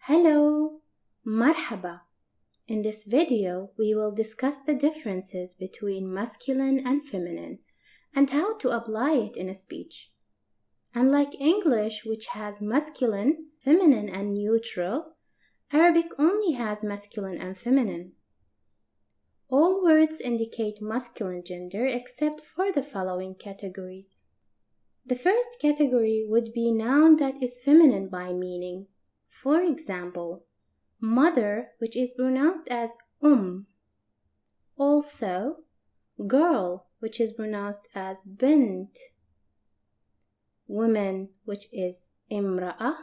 Hello, marhaba. In this video, we will discuss the differences between masculine and feminine and how to apply it in a speech. Unlike English, which has masculine, feminine, and neutral, Arabic only has masculine and feminine. All words indicate masculine gender except for the following categories. The first category would be noun that is feminine by meaning. For example, mother, which is pronounced as Also, girl, which is pronounced as bint. Woman, which is imra'ah.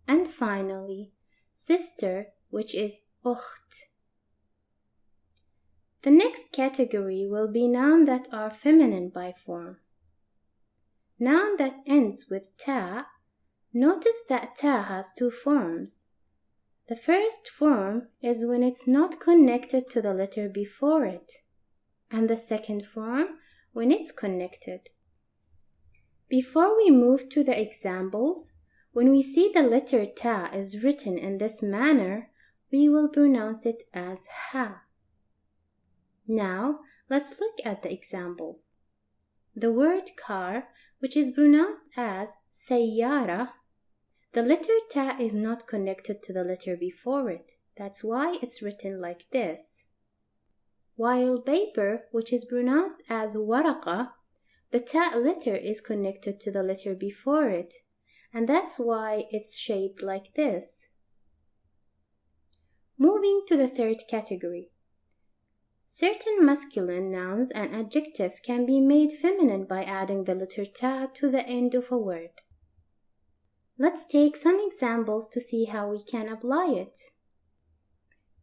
And finally, sister, which is ukht. The next category will be nouns that are feminine by form. Noun that ends with ta. Notice that ta has two forms. The first form is when it's not connected to the letter before it, and the second form when it's connected. Before we move to the examples, when we see the letter ta is written in this manner, we will pronounce it as ha. Now, let's look at the examples. The word car, which is pronounced as sayyara, the letter ta is not connected to the letter before it. That's why it's written like this. While paper, which is pronounced as waraqa, the ta letter is connected to the letter before it, and that's why it's shaped like this. Moving to the third category. Certain masculine nouns and adjectives can be made feminine by adding the letter ta to the end of a word. Let's take some examples to see how we can apply it.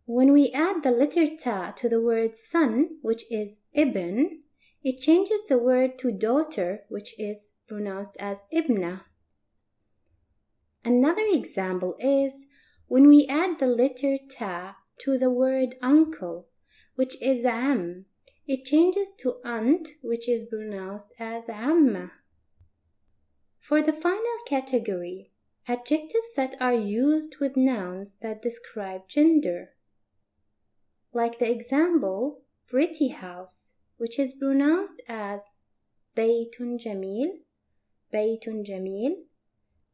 When we add the letter ta to the word son, which is ibn, it changes the word to daughter, which is pronounced as ibna. Another example is when we add the letter ta to the word uncle, which is am, it changes to ant, which is pronounced as amma. For the final category, adjectives that are used with nouns that describe gender. Like the example, pretty house, which is pronounced as baytun jamil, baytun jamil.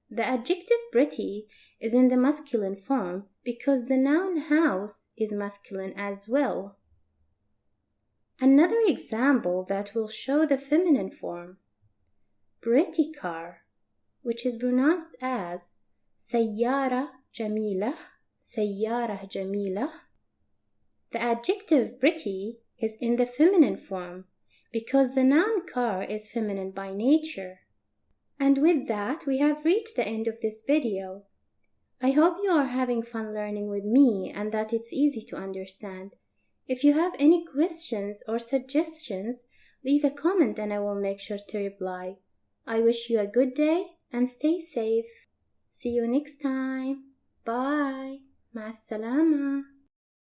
The adjective pretty is in the masculine form because the noun house is masculine as well. Another example that will show the feminine form, pretty car, which is pronounced as sayyara jamila, sayyara jamila. The adjective pretty is in the feminine form because the noun car is feminine by nature. And with that, we have reached the end of this video. I hope you are having fun learning with me and that it's easy to understand. If you have any questions or suggestions, leave a comment and I will make sure to reply. I wish you a good day and stay safe. See you next time. Bye. مع السلامة.